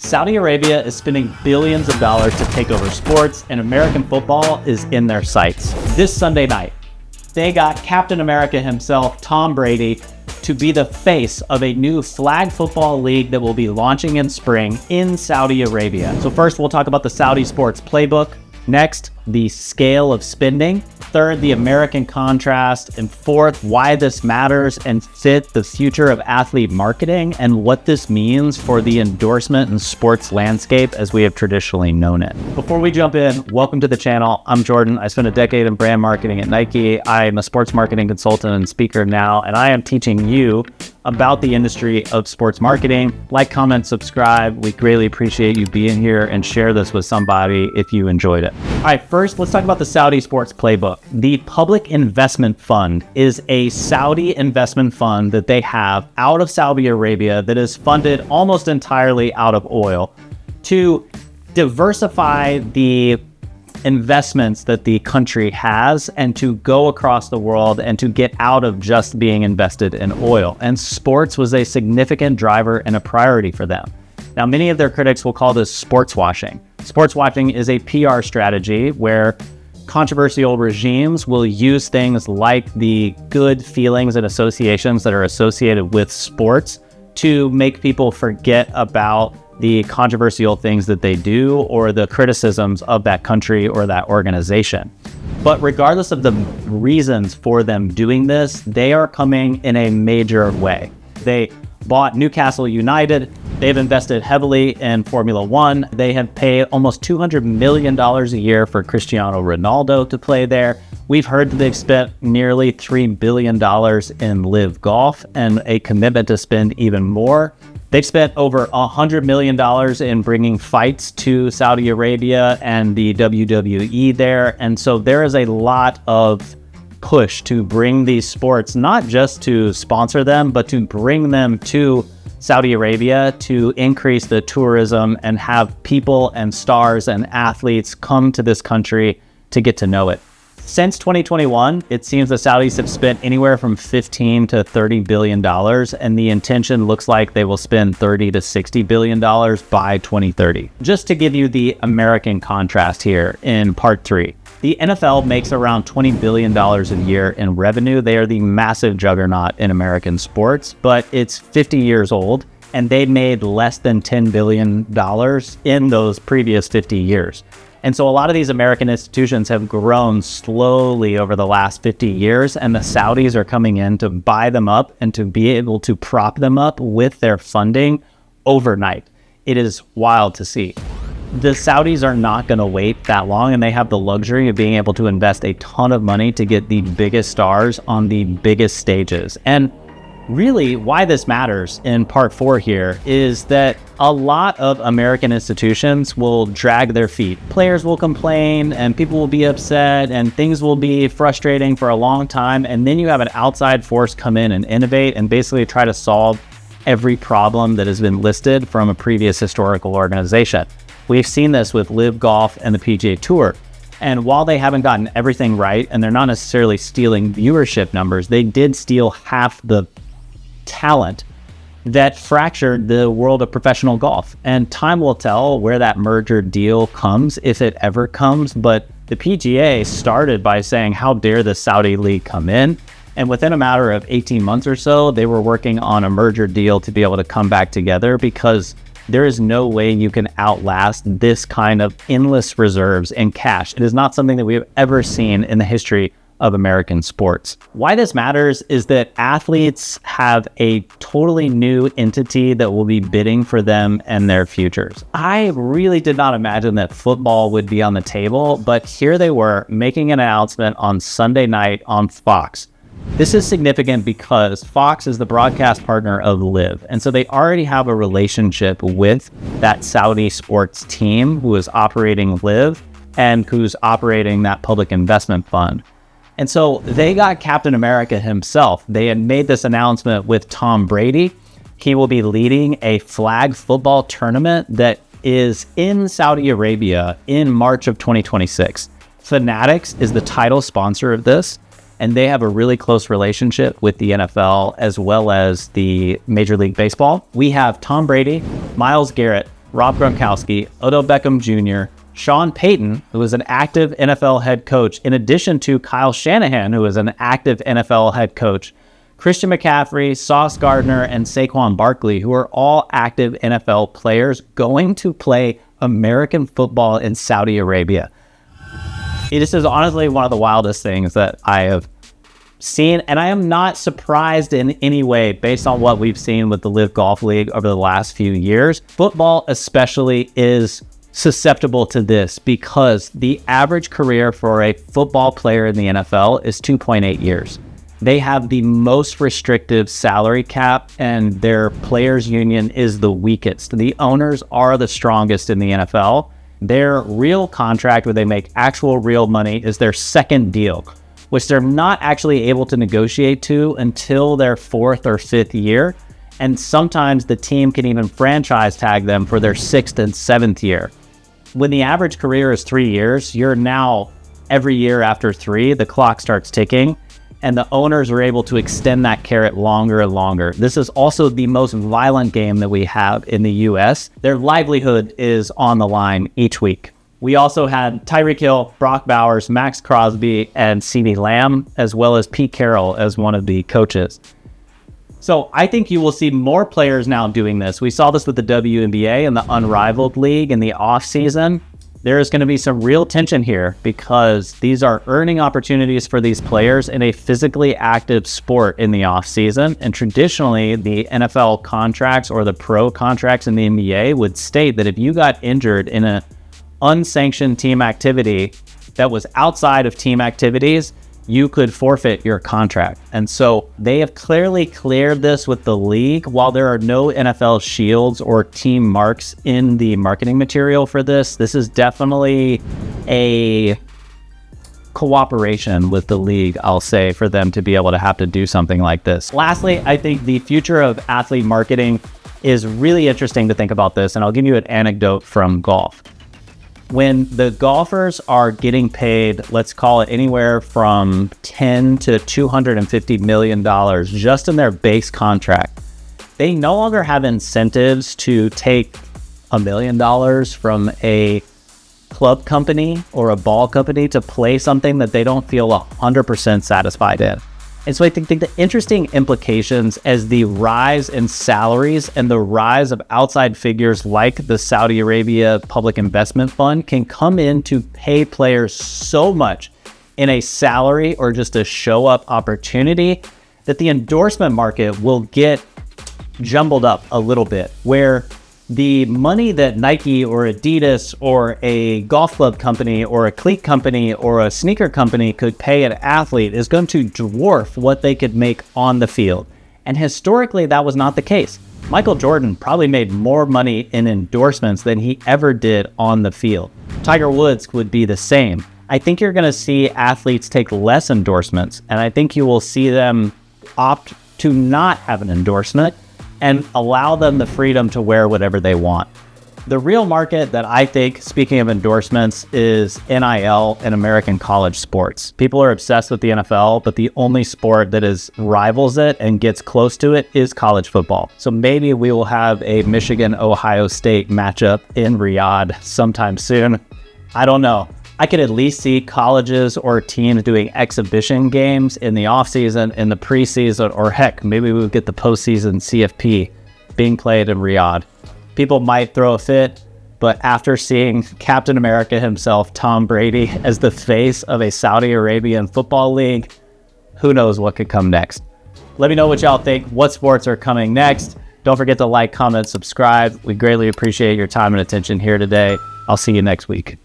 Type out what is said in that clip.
Saudi Arabia is spending billions of dollars to take over sports, and American football is in their sights. This Sunday night, they got Captain America himself, Tom Brady, to be the face of a new flag football league that will be launching in spring in Saudi Arabia. So first, we'll talk about the Saudi sports playbook. Next, the scale of spending. Third, the American contrast. And fourth, why this matters and fit the future of athlete marketing and what this means for the endorsement and sports landscape as we have traditionally known it. Before we jump in, welcome to the channel. I'm Jordan. I spent a decade in brand marketing at Nike. I'm a sports marketing consultant and speaker now, and I am teaching you about the industry of sports marketing. Like, comment, subscribe. We greatly appreciate you being here, and share this with somebody if you enjoyed it. All right, first, let's talk about the Saudi sports playbook. The Public Investment Fund is a Saudi investment fund that they have out of Saudi Arabia that is funded almost entirely out of oil to diversify the investments that the country has and to go across the world and to get out of just being invested in oil. And sports was a significant driver and a priority for them. Now, many of their critics will call this sports washing. Sports washing is a PR strategy where controversial regimes will use things like the good feelings and associations that are associated with sports to make people forget about the controversial things that they do or the criticisms of that country or that organization. But regardless of the reasons for them doing this, they are coming in a major way. They bought Newcastle United. They've invested heavily in Formula One. They have paid almost $200 million a year for Cristiano Ronaldo to play there. We've heard that they've spent nearly $3 billion in LIV Golf and a commitment to spend even more. They've spent over $100 million in bringing fights to Saudi Arabia and the WWE there. And so there is a lot of push to bring these sports, not just to sponsor them, but to bring them to Saudi Arabia to increase the tourism and have people and stars and athletes come to this country to get to know it. Since 2021, it seems the Saudis have spent anywhere from $15 to $30 billion, and the intention looks like they will spend $30 to $60 billion by 2030. Just to give you the American contrast here in part 3, the NFL makes around $20 billion a year in revenue. They are the massive juggernaut in American sports, but it's 50 years old, and they made less than $10 billion in those previous 50 years. And so a lot of these American institutions have grown slowly over the last 50 years, and the Saudis are coming in to buy them up and to be able to prop them up with their funding overnight. It is wild to see. The Saudis are not going to wait that long, and they have the luxury of being able to invest a ton of money to get the biggest stars on the biggest stages. And really, why this matters in part 4 here is that a lot of American institutions will drag their feet. Players will complain and people will be upset and things will be frustrating for a long time. And then you have an outside force come in and innovate and basically try to solve every problem that has been listed from a previous historical organization. We've seen this with LIV Golf and the PGA Tour. And while they haven't gotten everything right, and they're not necessarily stealing viewership numbers, they did steal half the talent that fractured the world of professional golf. And time will tell where that merger deal comes, if it ever comes. But the PGA started by saying, how dare the Saudi league come in? And within a matter of 18 months or so, they were working on a merger deal to be able to come back together, because there is no way you can outlast this kind of endless reserves in cash. It is not something that we have ever seen in the history of American sports. Why this matters is that athletes have a totally new entity that will be bidding for them and their futures. I really did not imagine that football would be on the table, but here they were making an announcement on Sunday night on Fox. This is significant because Fox is the broadcast partner of LIV, and so they already have a relationship with that Saudi sports team who is operating LIV and who's operating that public investment fund. And so they got Captain America himself. They had made this announcement with Tom Brady. He will be leading a flag football tournament that is in Saudi Arabia in March of 2026. Fanatics is the title sponsor of this, and they have a really close relationship with the NFL as well as the Major League Baseball. We have Tom Brady, Myles Garrett, Rob Gronkowski, Odell Beckham Jr., Sean Payton, who is an active NFL head coach, in addition to Kyle Shanahan, who is an active NFL head coach, Christian McCaffrey, Sauce Gardner, and Saquon Barkley, who are all active NFL players going to play American football in Saudi Arabia. This is honestly one of the wildest things that I have seen, and I am not surprised in any way based on what we've seen with the LIV Golf League over the last few years. Football especially is susceptible to this because the average career for a football player in the NFL is 2.8 years. They have the most restrictive salary cap, and their players' union is the weakest. The owners are the strongest in the NFL. Their real contract, where they make actual real money, is their second deal, which they're not actually able to negotiate to until their fourth or fifth year. And sometimes the team can even franchise tag them for their sixth and seventh year. When the average career is 3 years, you're now, every year after 3, the clock starts ticking, and the owners are able to extend that carrot longer and longer. This is also the most violent game that we have in the US. Their livelihood is on the line each week. We also had Tyreek Hill, Brock Bowers, Max Crosby, and CeeDee Lamb, as well as Pete Carroll as one of the coaches. So I think you will see more players now doing this. We saw this with the WNBA and the Unrivaled League in the offseason. There is going to be some real tension here because these are earning opportunities for these players in a physically active sport in the offseason. And traditionally, the NFL contracts or the pro contracts in the NBA would state that if you got injured in an unsanctioned team activity that was outside of team activities, you could forfeit your contract. And so they have clearly cleared this with the league. While there are no NFL shields or team marks in the marketing material for this, this is definitely a cooperation with the league, I'll say, for them to be able to have to do something like this. Lastly, I think the future of athlete marketing is really interesting to think about this, and I'll give you an anecdote from golf. When the golfers are getting paid, let's call it anywhere from $10 to $250 million just in their base contract, they no longer have incentives to take $1 million from a club company or a ball company to play something that they don't feel 100% satisfied in. And so I think the interesting implications as the rise in salaries and the rise of outside figures like the Saudi Arabia Public Investment Fund can come in to pay players so much in a salary or just a show up opportunity that the endorsement market will get jumbled up a little bit, where the money that Nike or Adidas or a golf club company or a cleat company or a sneaker company could pay an athlete is going to dwarf what they could make on the field. And historically, that was not the case. Michael Jordan probably made more money in endorsements than he ever did on the field. Tiger Woods would be the same. I think you're going to see athletes take less endorsements, and I think you will see them opt to not have an endorsement and allow them the freedom to wear whatever they want. The real market that I think, speaking of endorsements, is NIL and American college sports. People are obsessed with the NFL, but the only sport that rivals it and gets close to it is college football. So maybe we will have a Michigan-Ohio State matchup in Riyadh sometime soon. I don't know. I could at least see colleges or teams doing exhibition games in the offseason, in the preseason, or heck, maybe we would get the postseason CFP being played in Riyadh. People might throw a fit, but after seeing Captain America himself, Tom Brady, as the face of a Saudi Arabian football league, who knows what could come next. Let me know what y'all think. What sports are coming next? Don't forget to like, comment, subscribe. We greatly appreciate your time and attention here today. I'll see you next week.